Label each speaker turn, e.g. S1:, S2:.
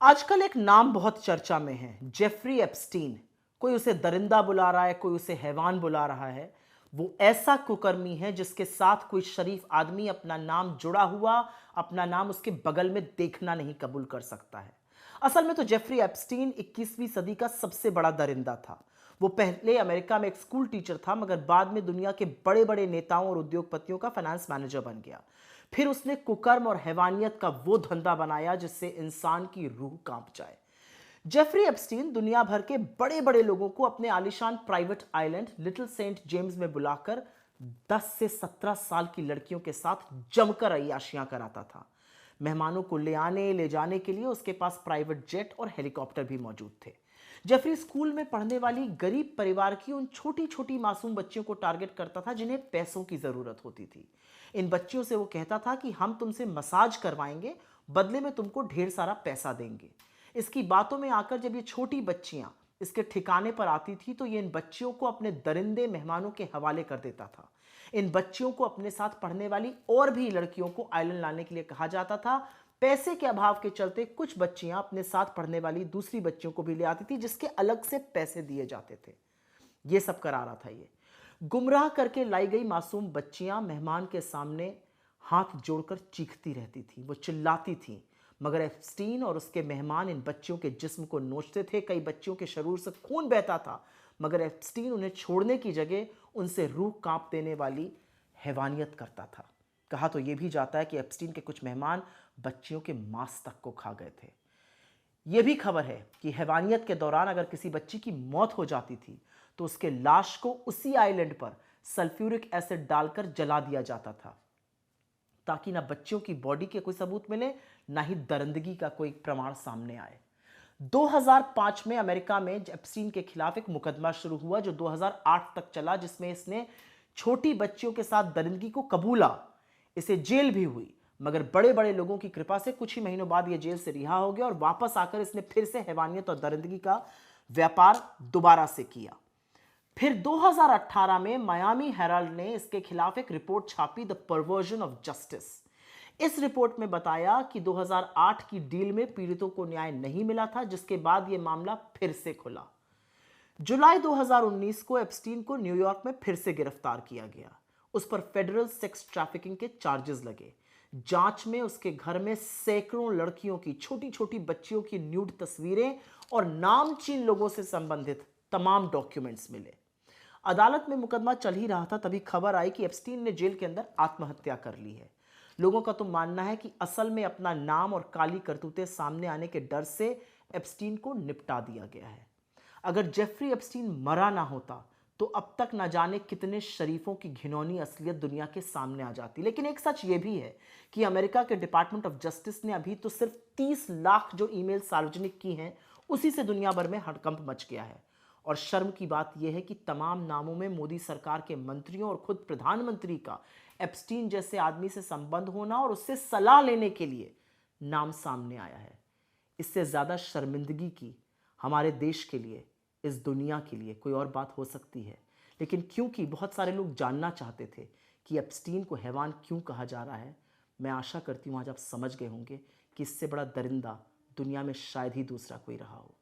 S1: आजकल एक नाम बहुत चर्चा में है, जेफरी एप्स्टीन। कोई उसे दरिंदा बुला रहा है, कोई उसे हैवान बुला रहा है। वो ऐसा कुकर्मी है जिसके साथ कोई शरीफ आदमी अपना नाम जुड़ा हुआ, अपना नाम उसके बगल में देखना नहीं कबूल कर सकता है। असल में तो जेफरी एप्स्टीन 21वीं सदी का सबसे बड़ा दरिंदा था। वो पहले अमेरिका में एक स्कूल टीचर था, मगर बाद में दुनिया के बड़े बड़े नेताओं और उद्योगपतियों का फाइनेंस मैनेजर बन गया। फिर उसने कुकर्म और हैवानियत का वो धंधा बनाया जिससे इंसान की रूह कांप जाए। जेफरी एप्स्टीन दुनिया भर के बड़े बड़े लोगों को अपने आलिशान private island little Saint James में बुलाकर 10 से 17 साल की लड़कियों के साथ जमकर अय्याशियां कराता था। मेहमानों को ले आने ले जाने के लिए उसके पास प्राइवेट जेट और हेलीकॉप्टर भी मौजूद थे। जेफरी स्कूल में पढ़ने वाली गरीब परिवार की उन छोटी छोटी मासूम बच्चियों को टारगेट करता था जिन्हें पैसों की जरूरत होती थी। इन बच्चियों से वो कहता था कि हम तुमसे मसाज करवाएंगे, बदले में तुमको ढेर सारा पैसा देंगे। इसकी बातों में आकर जब ये छोटी बच्चियां इसके ठिकाने पर आती थी तो ये इन बच्चियों को अपने दरिंदे मेहमानों के हवाले कर देता था। इन बच्चियों को अपने साथ पढ़ने वाली और भी लड़कियों को आइलैंड लाने के लिए कहा जाता था। पैसे के अभाव के चलते कुछ बच्चियां अपने साथ पढ़ने वाली दूसरी बच्चियों को भी ले आती थी, जिसके अलग से पैसे दिए जाते थे। ये सब करा रहा था ये। गुमराह करके लाई गई मासूम बच्चियां मेहमान के सामने हाथ जोड़कर चीखती रहती थी, वो चिल्लाती थी, मगर एप्स्टीन और उसके मेहमान इन बच्चियों के जिस्म को नोचते थे। कई बच्चियों के शरीर से खून बहता था, मगर एप्स्टीन उन्हें छोड़ने की जगह उनसे रूह कांप देने वाली हैवानियत करता था। कहा तो यह भी जाता है कि एप्स्टीन के कुछ मेहमान बच्चियों के मांस तक को खा गए थे। यह भी खबर है कि हैवानियत के दौरान अगर किसी बच्ची की मौत हो जाती थी तो उसके लाश को उसी आइलैंड पर सल्फ्यूरिक एसिड डालकर जला दिया जाता था, ताकि ना बच्चियों की बॉडी के कोई सबूत मिले, ना ही दरिंदगी का कोई प्रमाण सामने आए। 2005 में अमेरिका में एप्स्टीन के खिलाफ एक मुकदमा शुरू हुआ जो 2008 तक चला, जिसमें इसने छोटी बच्चियों के साथ दरिंदगी को कबूला। इसे जेल भी हुई, मगर बड़े बड़े लोगों की कृपा से कुछ ही महीनों बाद यह जेल से रिहा हो गया और वापस आकर इसने फिर से हैवानियत और दरिंदगी का व्यापार दोबारा से किया। फिर 2018 में मायामी हेराल्ड ने इसके खिलाफ एक रिपोर्ट छापी, द परवर्जन ऑफ जस्टिस। इस रिपोर्ट में बताया कि 2008 की डील में पीड़ितों को न्याय नहीं मिला था, जिसके बाद यह मामला फिर से खुला। जुलाई 2019 को एप्स्टीन को न्यूयॉर्क में फिर से गिरफ्तार किया गया। उस पर फेडरल सेक्स ट्रैफिकिंग के चार्जेस लगे। जांच में उसके घर में सैकड़ों लड़कियों की, छोटी छोटी बच्चियों की न्यूड तस्वीरें और नामचीन लोगों से संबंधित तमाम डॉक्यूमेंट्स मिले। अदालत में मुकदमा चल ही रहा था, तभी खबर आई कि एप्स्टीन ने जेल के अंदर आत्महत्या कर ली है। लोगों का तो मानना है कि असल में अपना नाम और काली करतूतें सामने आने के डर से एप्स्टीन को निपटा दिया गया है। अगर जेफरी एप्स्टीन मरा ना होता तो अब तक ना जाने कितने शरीफों की घिनौनी असलियत दुनिया के सामने आ जाती। लेकिन एक सच ये भी है कि अमेरिका के डिपार्टमेंट ऑफ जस्टिस ने अभी तो सिर्फ 30 लाख जो ईमेल सार्वजनिक की हैं, उसी से दुनिया भर में हड़कंप मच गया है। और शर्म की बात यह है कि तमाम नामों में मोदी सरकार के मंत्रियों और खुद प्रधानमंत्री का एप्स्टीन जैसे आदमी से संबंध होना और उससे सलाह लेने के लिए नाम सामने आया है। इससे ज्यादा शर्मिंदगी की हमारे देश के लिए, इस दुनिया के लिए कोई और बात हो सकती है। लेकिन क्योंकि बहुत सारे लोग जानना चाहते थे कि एप्स्टीन को हैवान क्यों कहा जा रहा है, मैं आशा करती हूं आज आप समझ गए होंगे कि इससे बड़ा दरिंदा दुनिया में शायद ही दूसरा कोई रहा हो।